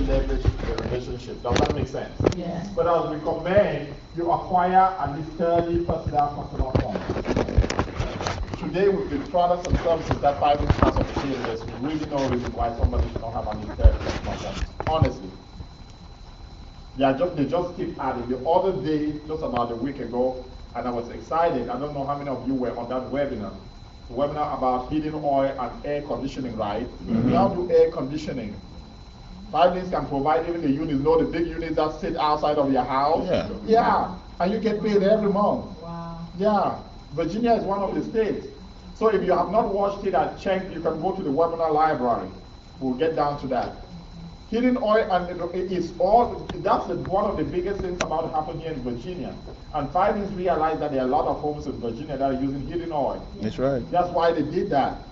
leverage the relationship. Does that make sense? Yes. But I would recommend you acquire at least 30 personal customer points. Today, with the products and services that Fiverr has on the table, there's really no reason why somebody should not have at least 30 customer points. Honestly. They just keep adding. The other day, just about a week ago, and I was excited. I don't know how many of you were on that webinar. The webinar about heating oil and air conditioning, right? We now do air conditioning. Fiverr can provide even the units, the big units that sit outside of your house. Yeah. Yeah, and you get paid every month. Wow. Yeah, Virginia is one of the states. So if you have not watched it and checked, you can go to the webinar library. We'll get down to that. Heating oil, and it's all, that's one of the biggest things about to happen here in Virginia. And Fiverr realized that there are a lot of homes in Virginia that are using heating oil. That's right. That's why they did that.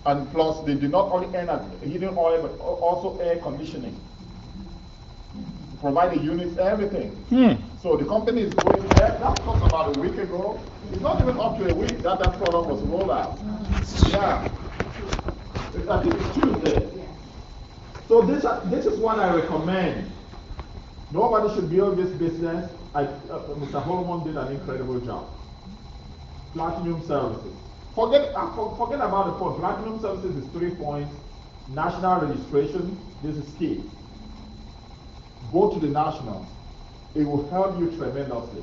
And plus, they did not only end at heating oil, but also air conditioning. Provide the units, everything. So the company is going there. That was about a week ago. It's not even up to a week that product was rolled out. Yeah. I think it's Tuesday. So this is what I recommend. Nobody should build this business. Mr. Holman did an incredible job. Platinum services. Forget about the phone. Platinum services is 3 points. National registration, this is key. Go to the nationals. It will help you tremendously.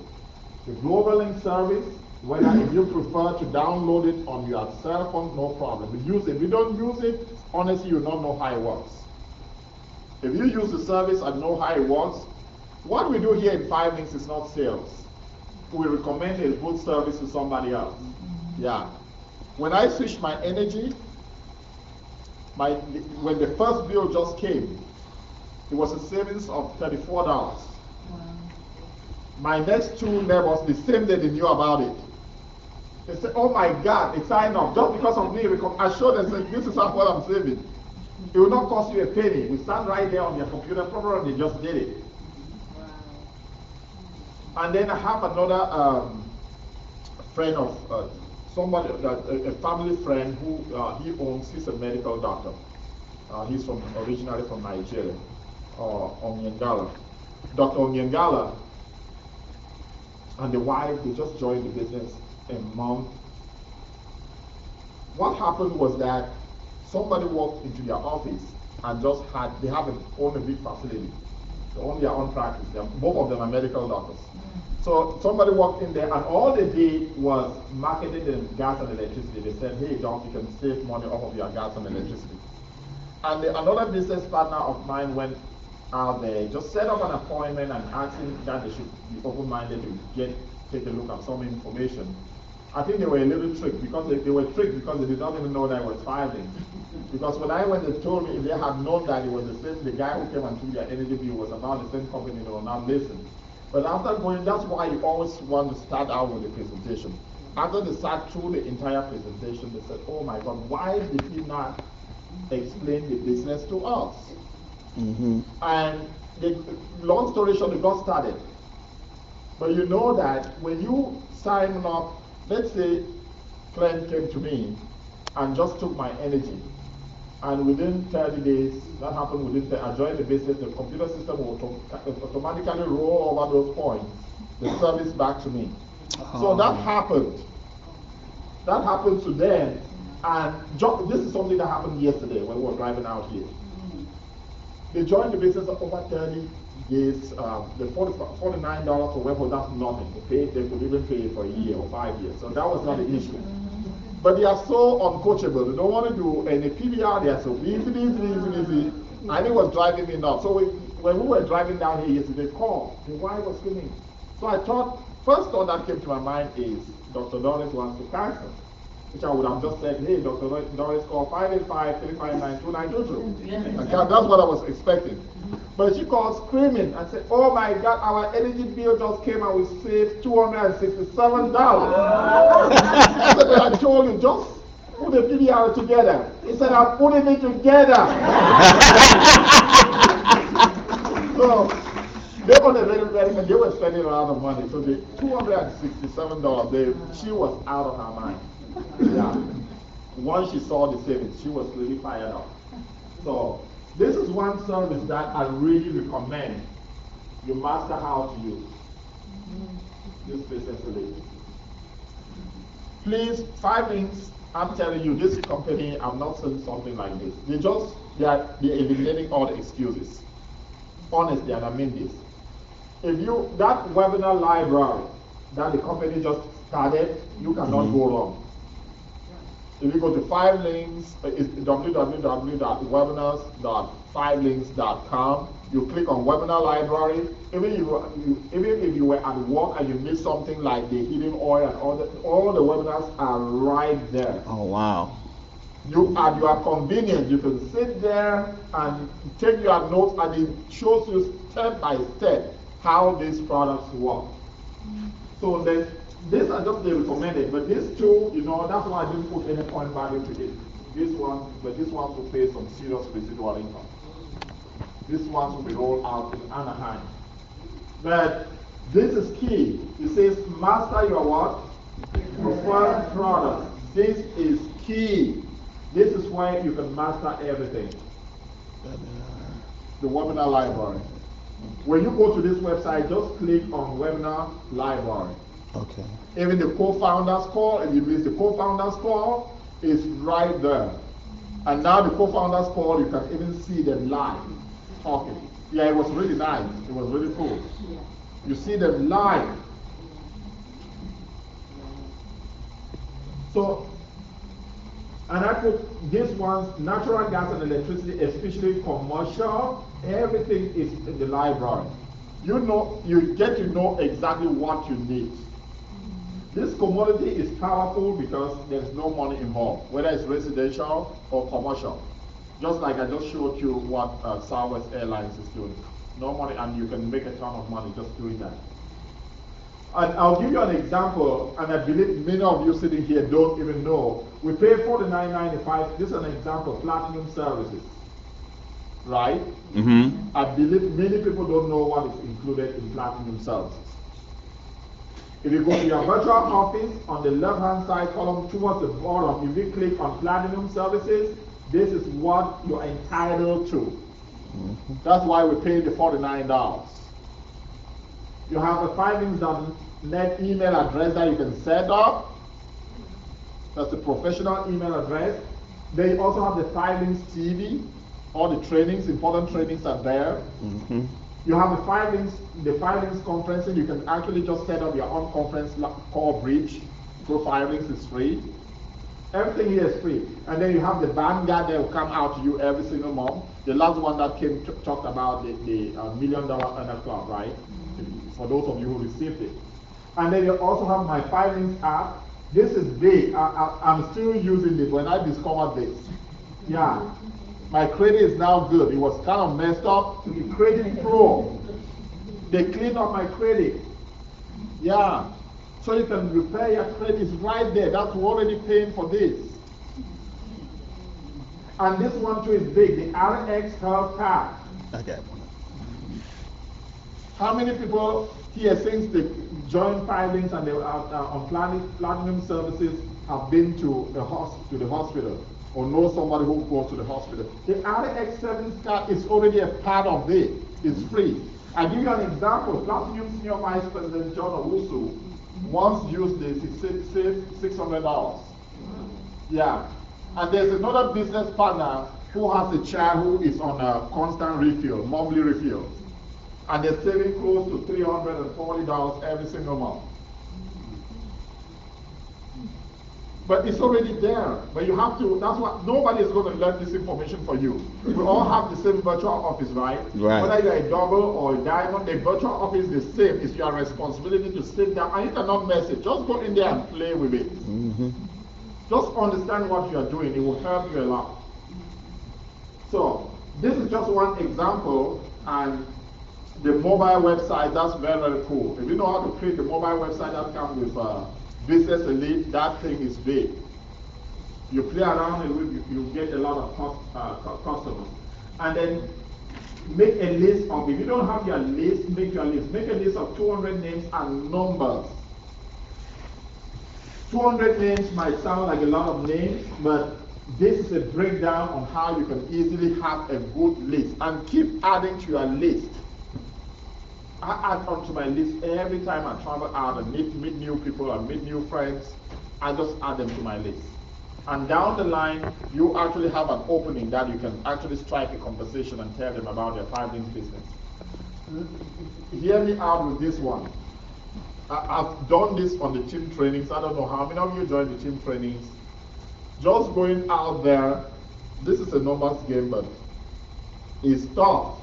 The Global Link service, whether if you prefer to download it on your cell phone, no problem. But use it. If you don't use it, honestly, you don't know how it works. If you use the service and know how it works, what we do here in 5 Links is not sales. We recommend a good service to somebody else. Yeah. When I switched my energy, when the first bill just came, it was a savings of $34. Wow. My next 2 neighbors, the same day they knew about it. They said, oh my God, it's signed up. Just because of me, I showed them, said, this is what I'm saving. It will not cost you a penny. We stand right there on your computer program, they just did it. Wow. And then I have another friend of somebody, a family friend who he's a medical doctor. He's originally from Nigeria, Onyengala. Dr. Onyengala and the wife, they just joined the business a month. What happened was that somebody walked into their office and they own a big facility. They own their own practice. Both of them are medical doctors. So somebody walked in there and all they did was marketed the gas and electricity. They said, hey, John, you can save money off of your gas and electricity. And another business partner of mine went out there, just set up an appointment and asked him that they should be open-minded to take a look at some information. I think they were a little tricked because they were tricked because they did not even know that it was 5 Links. Because when I went, they told me if they had known that it was the guy who came and took their energy bill was about the same company, they will not listen. But after going, that's why you always want to start out with the presentation. After they sat through the entire presentation, they said, oh my God, why did he not explain the business to us? And long story short, they got started. But you know that when you sign up, let's say client came to me and just took my energy. And within 30 days, that happened I joined the business, the computer system will automatically roll over those points, the service back to me. So that happened. That happened to them. And this is something that happened yesterday when we were driving out here. They joined the business over 30 days. The $49 for web, that's nothing. They could even pay it for a year or 5 years. So that was not an issue. But they are so uncoachable. They don't want to do any PBR. They are so easy. And it was driving me nuts. So when we were driving down here yesterday, the wife was screaming. So I thought, first thought that came to my mind is Dr. Doris wants to cancel. Which I would have just said, hey, Dr. Doris, call 585-359-2922. That's what I was expecting. But she called screaming and said, oh my God, our energy bill just came and we saved $267. I said, but I told you, just put the PBR together. He said, I'm putting it together. So, they were spending a lot of money. So the $267, she was out of her mind. Yeah. Once she saw the savings, she was really fired up. So this is one service that I really recommend you master how to use. This business elite. Please, 5 links. I'm telling you, this company, I'm not saying something like this. They're eliminating all the excuses. Honestly, and I mean this. If you, that webinar library that the company just started, you cannot go wrong. If you go to 5 links, it's www.webinars.5links.com. You click on webinar library. Even if you were at work and you missed something like the heating oil and all the webinars are right there. Oh wow! You at your convenience, you can sit there and take your notes, and it shows you step by step how these products work. So these are just the recommended, but these two, that's why I didn't put any point value to it. This one will pay some serious residual income. This one will be rolled out in Anaheim. But this is key. It says master your what? Preferred product. This is key. This is why you can master everything. The webinar library. When you go to this website, just click on webinar library. Okay. Even the co-founders call, if you miss the co-founders call, it's right there. And now the co-founders call, you can even see them live talking. Yeah, it was really nice. It was really cool. You see them live. So, and I put this one's natural gas and electricity, especially commercial, everything is in the library. You get to know exactly what you need. This commodity is powerful because there's no money involved, whether it's residential or commercial. Just like I just showed you what Southwest Airlines is doing. No money, and you can make a ton of money just doing that. And I'll give you an example, and I believe many of you sitting here don't even know. We pay $49.95. This is an example, platinum services. Right? Mm-hmm. I believe many people don't know what is included in platinum services. If you go to your virtual office, on the left-hand side column towards the bottom, if you click on platinum services, this is what you're entitled to. Mm-hmm. That's why we pay the $49. You have a 5links.net email address that you can set up. That's the professional email address. They also have the 5links TV. All the trainings, important trainings are there. Mm-hmm. You have the 5links conferencing. You can actually just set up your own conference call bridge. Through 5links is free. Everything here is free. And then you have the Vanguard that will come out to you every single month. The last one that came talked about the $1 million Earner Club, right? For those of you who received it. And then you also have my 5links app. This is big. I'm still using it when I discovered this. Yeah. My credit is now good. It was kind of messed up. The credit pro. They cleaned up my credit. Yeah. So you can repair your credit. It's right there. That's already paying for this. And this one too is big. The RX Health Card. Okay. How many people here since they joined 5links and they were on platinum services have been to the hospital? Or know somebody who goes to the hospital? The RX Service Card is already a part of it. It's free. I give you an example. Platinum Senior Vice President John Owusu once used this. He saved $600. Yeah. And there's another business partner who has a child who is on a constant refill, monthly refill. And they're saving close to $340 every single month. But it's already there. But you have to, that's what, nobody is going to learn this information for you. We all have the same virtual office, right? Right. Whether you're a double or a diamond, the virtual office is the same. It's your responsibility to sit down, and you cannot mess it. Just go in there and play with it. Mm-hmm. Just understand what you're doing. It will help you a lot. So, this is just one example, and the mobile website, that's very, very cool. If you know how to create the mobile website that comes with Business Elite, that thing is big. You play around and you get a lot of customers. And then make a list of, if you don't have your list, make your list. Make a list of 200 names and numbers. 200 names might sound like a lot of names, but this is a breakdown on how you can easily have a good list and keep adding to your list. I add onto my list every time I travel out and meet new people and meet new friends. I just add them to my list. And down the line, you actually have an opening that you can actually strike a conversation and tell them about their 5 things business. Hear me out with this one. I've done this on the team trainings. I don't know how many of you joined the team trainings. Just going out there, this is a numbers game, but it's tough.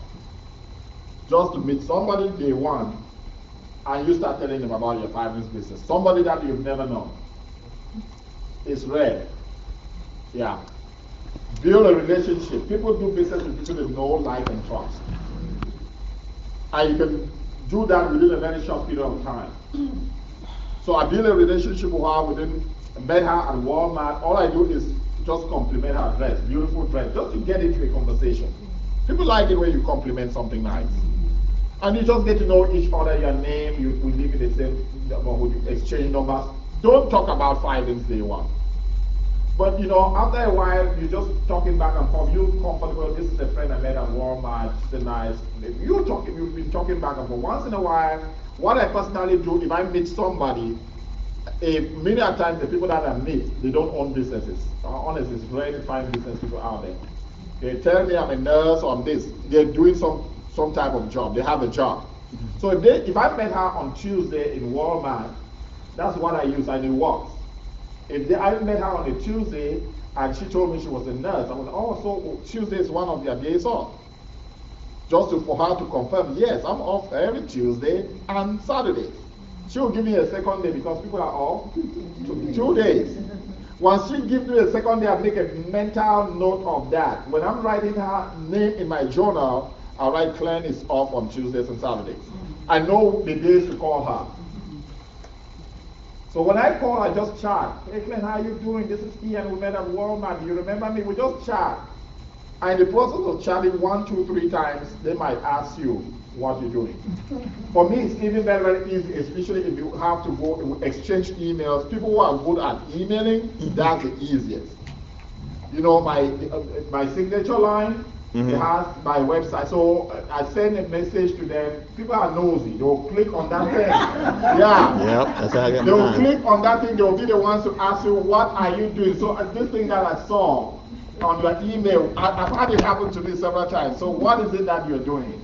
Just to meet somebody day one, and you start telling them about your 5 things business. Somebody that you've never known. It's rare. Yeah. Build a relationship. People do business with people they know, like, and trust. And you can do that within a very short period of time. So I build a relationship with her met her at Walmart. All I do is just compliment her dress, beautiful dress, just to get into a conversation. People like it when you compliment something nice. And you just get to know each other, your name, we live in the same neighborhood, you exchange numbers. Don't talk about 5 things day one. But you know, after a while, you're just talking back and forth. You're comfortable. This is a friend I met at Walmart. She's a nice. You've been talking back and forth. Once in a while, what I personally do, if I meet somebody, many a times the people that I meet, they don't own businesses. Honestly, it's rare to find business people out there. They tell me I'm a nurse or I'm this. They're doing some type of job. They have a job. So if I met her on Tuesday in Walmart, that's what I use and it works. If I met her on a Tuesday and she told me she was a nurse, I was like, oh, so Tuesday is one of their days off. Just for her to confirm, yes, I'm off every Tuesday and Saturday. She'll give me a second day because people are off 2 days. Once she gives me a second day, I make a mental note of that. When I'm writing her name in my journal, I write Glenn is off on Tuesdays and Saturdays. I know the days to call her. So when I call, I just chat. Hey Glenn, how are you doing? This is Ian. We met at Walmart. Do you remember me? We just chat. And in the process of chatting 1, 2, 3 times, they might ask you what you're doing. For me, it's even very easy, especially if you have to go exchange emails. People who are good at emailing, that's the easiest. You know, my signature line, it has my website. So I send a message to them. People are nosy. They'll click on that thing. Yeah. Yep, that's how I get They'll click on that thing. They'll be the ones to ask you, what are you doing? So this thing that I saw on your email, I've had it happen to me several times. So what is it that you're doing?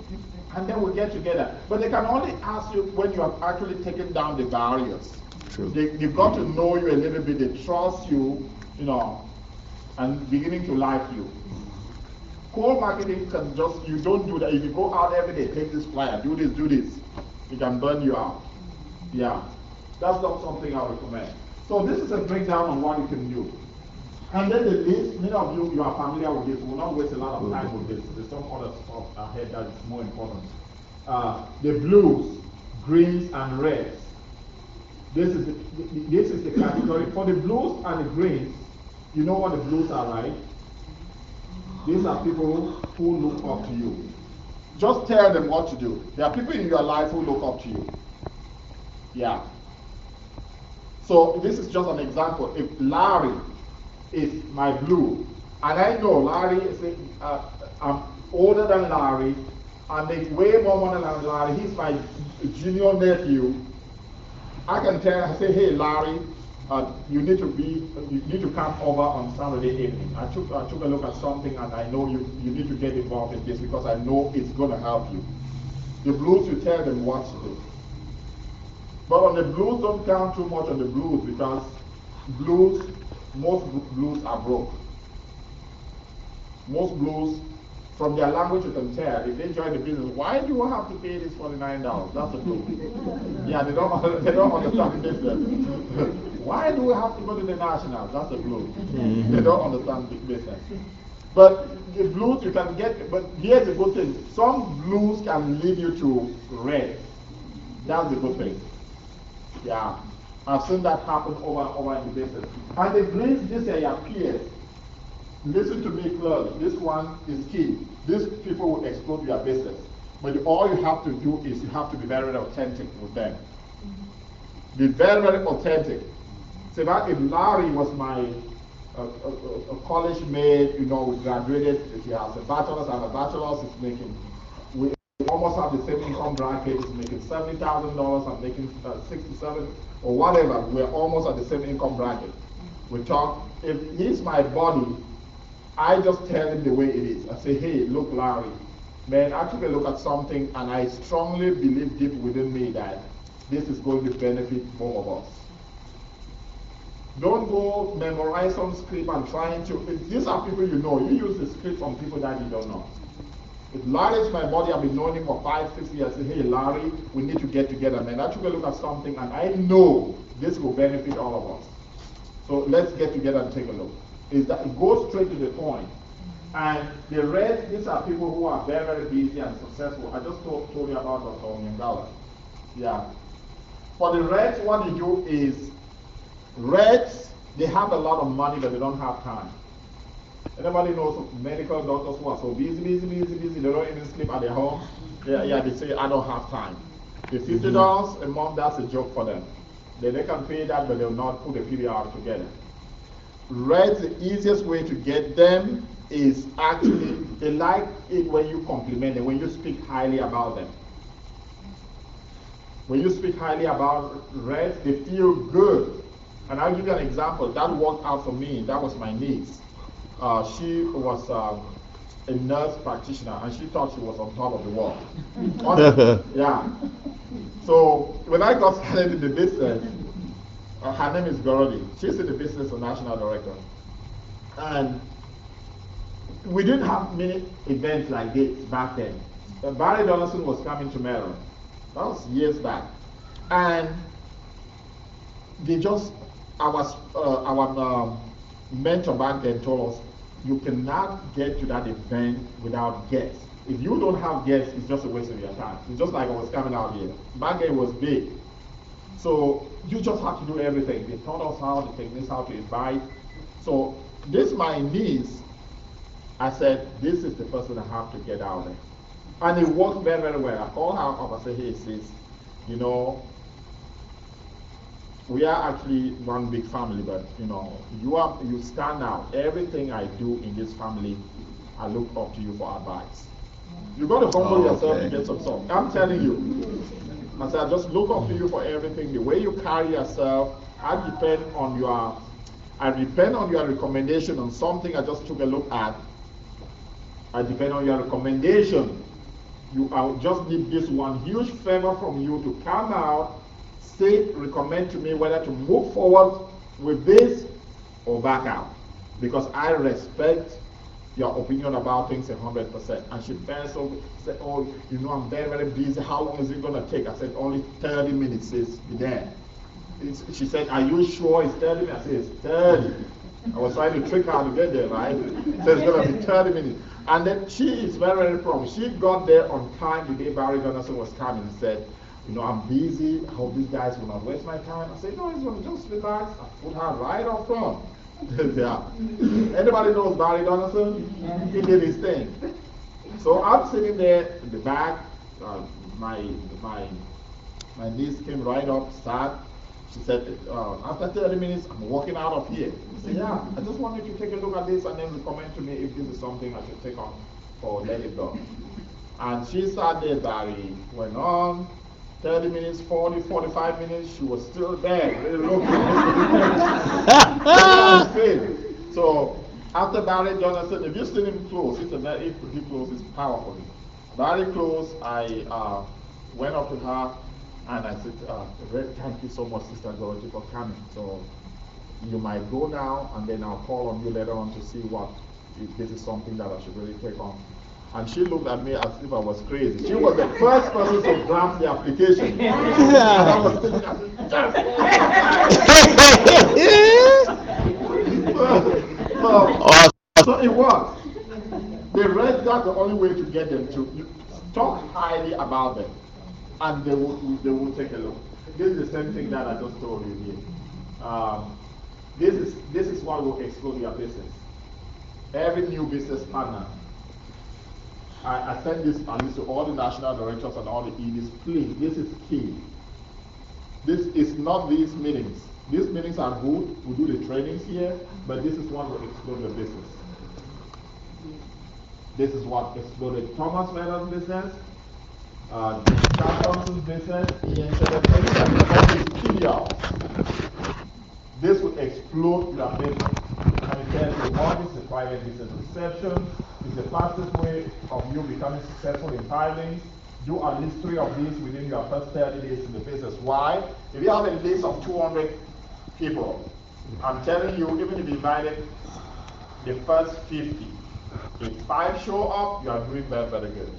And then we'll get together. But they can only ask you when you have actually taken down the barriers. True. They've got to know you a little bit. They trust you, you know, and beginning to like you. Cold marketing can just, you don't do that. If you go out every day, take this flyer, do this, it can burn you out. Yeah, that's not something I recommend. So this is a breakdown on what you can do. And then the list, many of you are familiar with this. We'll not waste a lot of time with this. There's some other stuff ahead that is more important. The blues, greens, and reds. This is the category. For the blues and the greens, you know what the blues are, right? These are people who look up to you. Just tell them what to do. There are people in your life who look up to you. Yeah. So this is just an example. If Larry is my blue, and I know Larry is I'm older than Larry, I make way more money than Larry, he's my junior nephew, I can say, hey Larry, you need to come over on Saturday evening. I took a look at something and I know you need to get involved in this because I know it's going to help you. The blues, you tell them what to do. But on the blues, don't count too much on the blues because most blues are broke. Most blues, from their language you can tell, if they join the business, why do you have to pay this $49? That's a blue. Yeah, they don't understand business. Why do we have to go to the national? That's a blue. They don't understand business. But the blues you can get, but here's the good thing. Some blues can lead you to red. That's the good thing. Yeah. I've seen that happen over and over in the business. And the greens, these are your peers. Listen to me clearly. This one is key. These people will explode your business. But all you have to do is you have to be very, very authentic with them. Be very, very authentic. So that if Larry was my a college mate, you know, graduated, she has a bachelor's and a bachelor's, is making, we almost have the same income bracket, is making $70,000, I'm making 67 or whatever, we're almost at the same income bracket. We talk, if he's my buddy, I just tell him the way it is. I say, hey, look, Larry, man, I took a look at something and I strongly believe deep within me that this is going to benefit both of us. Don't go memorize some script and trying to, these are people you know. You use the script from people that you don't know. If Larry is my buddy, I've been knowing him for 5-6 years. I say, hey, Larry, we need to get together, man. I took a look at something and I know this will benefit all of us. So let's get together and take a look. Is that it goes straight to the point. And the rest, these are people who are very, very busy and successful. I just told you about Dr. Onyangala. Yeah. For the rest, what they do is, Reds, they have a lot of money, but they don't have time. Anybody knows medical doctors who are so busy, they don't even sleep at their home? Yeah, they say, I don't have time. The $50 a month, that's a joke for them. They can pay that, but they'll not put a PBR together. Reds, the easiest way to get them is actually, they like it when you compliment them, when you speak highly about them. When you speak highly about Reds, they feel good. And I'll give you an example. That worked out for me. That was my niece. She was a nurse practitioner, and she thought she was on top of the world. Yeah. So when I got started in the business, her name is Gorody. She's in the business of national director. And we didn't have many events like this back then. Barry Donaldson was coming to Maryland. That was years back. And they just, our mentor back then told us, you cannot get to that event without guests. If you don't have guests, it's just a waste of your time. It's just like I was coming out here. Back then it was big. So you just have to do everything. They taught us how, the techniques, how to invite. So this my niece, I said, this is the person I have to get out there. And it worked very, very well. I called her up, I said, hey sis, you know, we are actually one big family, but you know, you stand out. Everything I do in this family, I look up to you for advice. You got to humble yourself to get some stuff. I'm telling you. I said, I just look up to you for everything. The way you carry yourself, I depend on your recommendation on something I just took a look at. I depend on your recommendation. I just need this one huge favor from you to come out, say, recommend to me whether to move forward with this or back out. Because I respect your opinion about things 100%. And she felt so, said, oh, you know, I'm very, very busy. How long is it going to take? I said, only 30 minutes, sis, be there. She said, are you sure it's 30 minutes? I said, it's 30. I was trying to trick her to get there, right? So it's going to be 30 minutes. And then she is very, very prompt. She got there on time the day Barry Donaldson was coming and said, you know, I'm busy. I hope these guys will not waste my time. I said, no, it's going to just relax. I put her right up front. Yeah. Anybody knows Barry Donaldson? He did his thing. So I'm sitting there in the back. My niece came right up, sat. She said, after 30 minutes, I'm walking out of here. I said, yeah, I just wanted to take a look at this and then recommend to me if this is something I should take on or let it go. And she sat there, Barry went on. 30 minutes, 40, 45 minutes, she was still there. So after Barry Donaldson, if you see him close, he close, it's powerful. Barry close, I went up to her and I said, thank you so much, Sister Dorothy, for coming. So you might go now and then I'll call on you later on to see if this is something that I should really take on. And she looked at me as if I was crazy. She was the first person to draft the application. And I was thinking, so it worked. They read that the only way to get them to talk highly about them. And they will take a look. This is the same thing that I just told you here. This is what will explode your business. Every new business partner, I send this at least to all the national directors and all the EDs. Please, this is key. This is not these meetings. These meetings are good. We do the trainings here, but this is what will explode your business. This is what exploded Thomas Edison's business, Charles Thompson's business, Ian PBR. This will explode your business. And it tells you what is the private business reception. It's the fastest way of you becoming successful in filings. Do at least 3 of these within your first 30 days in the business. Why? If you have a list of 200 people, I'm telling you, even if you invited the first 50, if 5 show up, you are doing very, very good.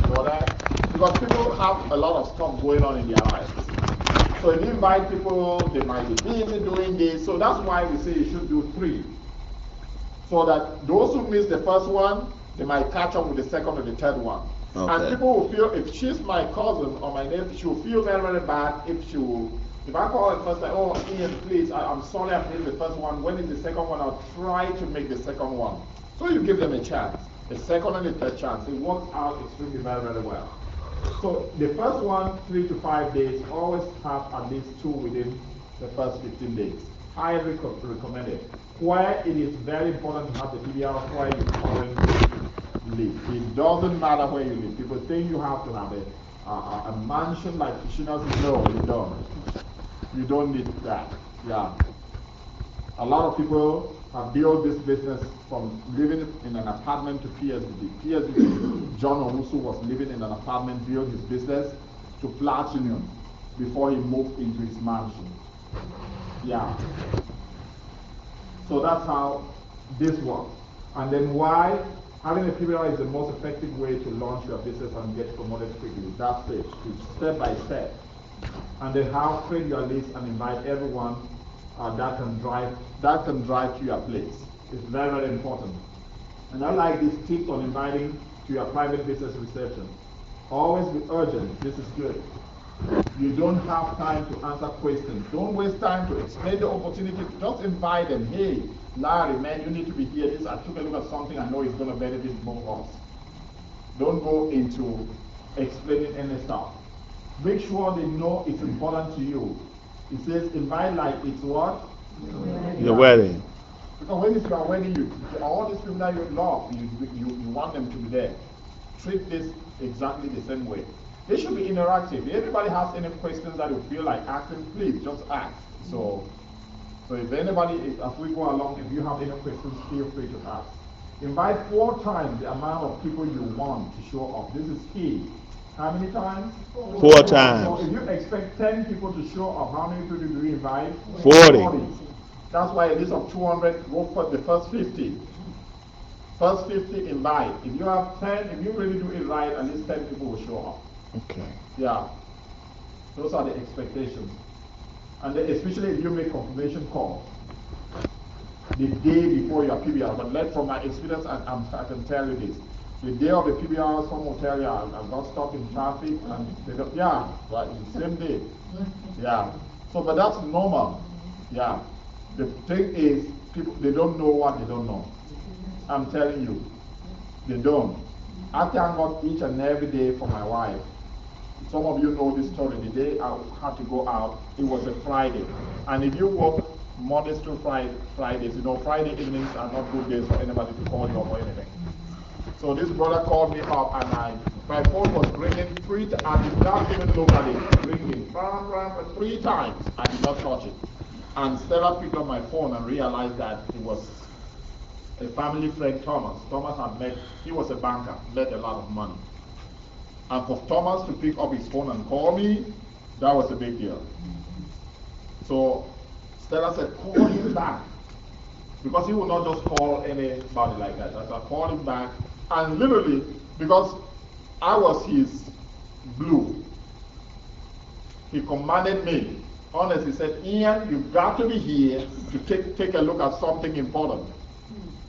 You know that? Because people have a lot of stuff going on in their lives. So if you invite people, they might be busy doing this. So that's why we say you should do 3. So that those who miss the first one, they might catch up with the second or the third one. Okay. And people will feel, if she's my cousin or my nephew, she will feel very, very bad if I call her first time, oh, Ian, please, I'm sorry I missed the first one. When is the second one? I'll try to make the second one. So you give them a chance, the second and the third chance. It works out extremely very, very well. So the first one, 3 to 5 days, always have at least 2 within the first 15 days. Highly recommended. Where it is very important to have the PBR where you currently live. It doesn't matter where you live. People think you have to have a mansion like Kishinas. No, you don't. You don't need that. Yeah. A lot of people have built this business from living in an apartment to PhD. John Owusu was living in an apartment, built his business to platinum before he moved into his mansion. Yeah. So that's how this works. And then why having a PBR is the most effective way to launch your business and get promoted quickly. That's it. It's step by step. And then how create your list and invite everyone that can drive to your place. It's very, very important. And I like these tips on inviting to your private business reception. Always be urgent. This is good. You don't have time to answer questions. Don't waste time to explain the opportunity. Just invite them. Hey, Larry, man, you need to be here. I took a look at something I know is going to benefit both of us. Don't go into explaining any stuff. Make sure they know it's important to you. It says invite like it's what? Your wedding. Because when it's your wedding, all these people that you love, you want them to be there. Treat this exactly the same way. They should be interactive. If anybody has any questions that you feel like asking, please just ask. So if anybody, as we go along, if you have any questions, feel free to ask. Invite 4 times the amount of people you want to show up. This is key. How many times? 4 times. So if you expect 10 people to show up, how many people do you invite? 40. That's why a list of 200, go for the first 50. First 50 invite. If you have 10, if you really do it right, at least 10 people will show up. Okay. Yeah. Those are the expectations. And then especially if you make confirmation calls the day before your PBR. But from my experience, I can tell you this. The day of the PBR, some will tell you, I got stuck in traffic, and they go, yeah, right, the same day. Yeah. So, but that's normal. Yeah. The thing is, people, they don't know what they don't know. I'm telling you, they don't. I thank God each and every day for my wife. Some of you know this story. The day I had to go out, it was a Friday. And if you work Mondays through Fridays, you know, Friday evenings are not good days for anybody to call you up or anything. So this brother called me up, and my phone was ringing 3 times. I did not even look at it. Ringing, 3 times. I did not touch it. And Stella picked up my phone and realized that it was a family friend, Thomas. Thomas had met, he was a banker, made a lot of money. And for Thomas to pick up his phone and call me, that was a big deal. So Stella said, call him back. Because he would not just call anybody like that. I called him back, and literally, because I was his blue, he commanded me. Honestly, he said, Ian, you've got to be here to take a look at something important.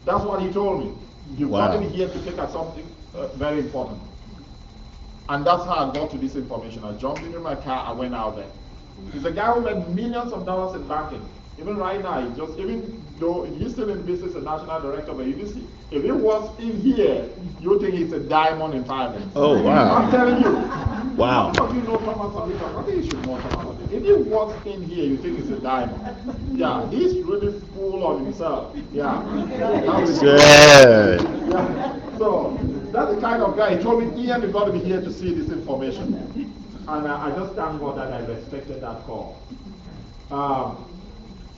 That's what he told me. You've got to be here to take at something very important. And that's how I got to this information. I jumped into my car, I went out there. He's a guy who made millions of dollars in banking. Even right now, even though he's still in business, a national director, but if he was in here, you think he's a diamond in finance. Oh, wow. I'm telling you. Wow. Some of you know Thomas Alita. I think you should know Thomas Alita. If he walks in here, you think it's a diamond. Yeah, he's really full of himself. Yeah. Yeah. So that's the kind of guy. He told me, Ian, you've got to be here to see this information. And I just thank God that I respected that call.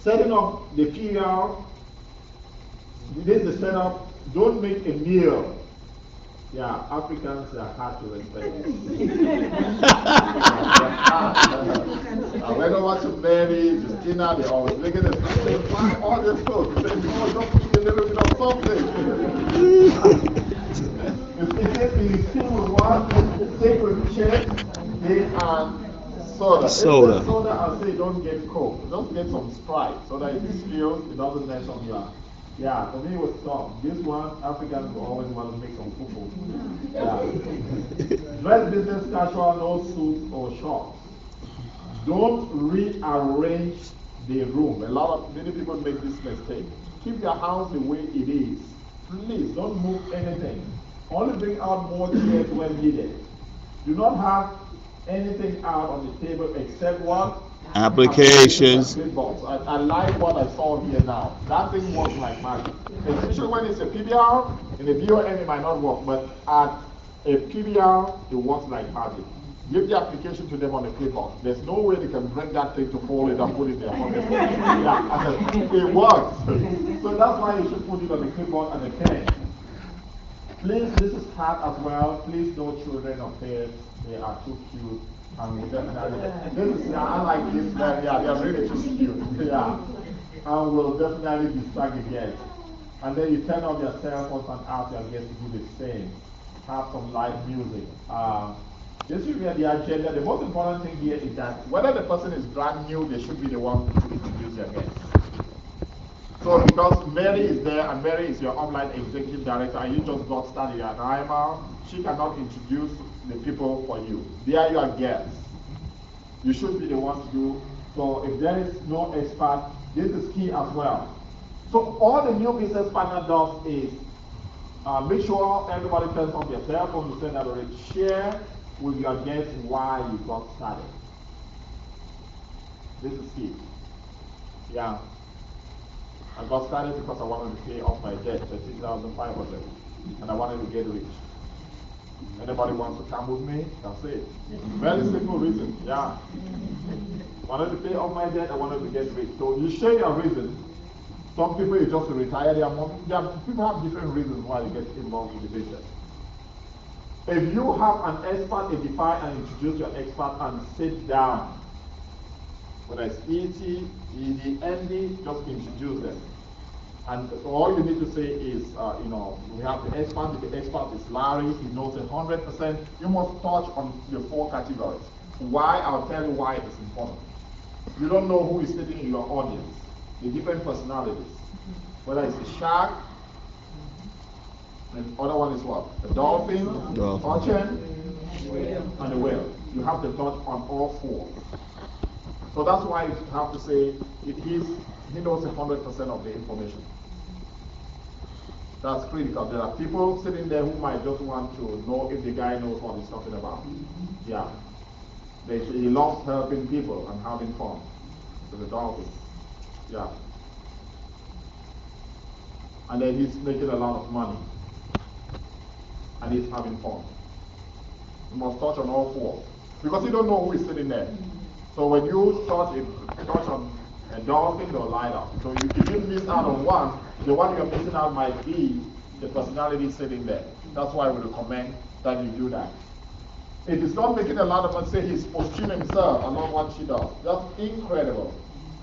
Setting up the PR, this is the setup. Don't make a meal. Yeah, Africans are hard to respect. When I watch Mary, Justina, they always look at us and say, why all this food? They say, oh, don't put a little bit of something. If you still want, take with check, and soda. Soda. If soda, I'll say don't get Coke. Just get some Sprite so that if it spills, it doesn't mess up your. Yeah, for me it was tough. This one, Africans will always want to make some fufu. Yeah. Dress business casual, no suits or shorts. Don't rearrange the room. Many people make this mistake. Keep your house the way it is. Please don't move anything. Only bring out more chairs when needed. Do not have anything out on the table except what? Applications. I like what I saw here now. That thing works like magic. Especially when it's a PBR. In a BOM it might not work, but at a PBR it works like magic. Give the application to them on a clipboard. There's no way they can bring that thing to fold it and put it there. Yeah, it works. So that's why you should put it on the clipboard and a pen. Please, this is hard as well. Please, no children or pets. They are too cute. And we definitely, I like this. Yeah, they are really too cute. Yeah. And we'll definitely distract the guests. And then you turn on your cell phones and ask your guests to do the same. Have some live music. This should be the agenda. The most important thing here is that whether the person is brand new, they should be the one to introduce their guests. So because Mary is there, and Mary is your online executive director, and you just got started at IMR, she cannot introduce the people for you. They are your guests. You should be the one to do. So if there is no expert, this is key as well. So all the new business partner does is make sure everybody turns on their cell phone to send that already. Share with your guests why you got started. This is key. Yeah. I got started because I wanted to pay off my debt, $13,500, and I wanted to get rich. Anybody wants to come with me? That's it. Very simple reason. Yeah. Wanted to pay off my debt, I wanted to get rich. So you share your reason. Some people is just to retire their money. People have different reasons why they get involved with the business. If you have an expert, identify and introduce your expert and sit down. Whether it's ET, ED, MD, just introduce them. And so all you need to say is, we have the expert. The expert is Larry. He knows 100%. You must touch on your 4 categories. Why? I'll tell you why it's important. You don't know who is sitting in your audience. The different personalities. Whether it's a shark, and the other one is what? A dolphin, ocean, and a whale. You have to touch on all 4. So that's why you have to say he knows 100% of the information. That's critical. There are people sitting there who might just want to know if the guy knows what he's talking about. Yeah. He loves helping people and having fun. So the dolphin. Yeah. And then he's making a lot of money. And he's having fun. You must touch on all 4. Because you don't know who is sitting there. So when you touch on a dolphin, they'll light up. So if you miss out on one, the one you're missing out might be the personality sitting there. That's why we recommend that you do that. If he's not making a lot of money, say he's positioning himself along what she does. That's incredible,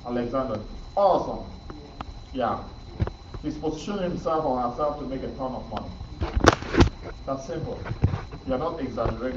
Alexander. Awesome. Yeah. He's positioning himself or herself to make a ton of money. That's simple. You're not exaggerating.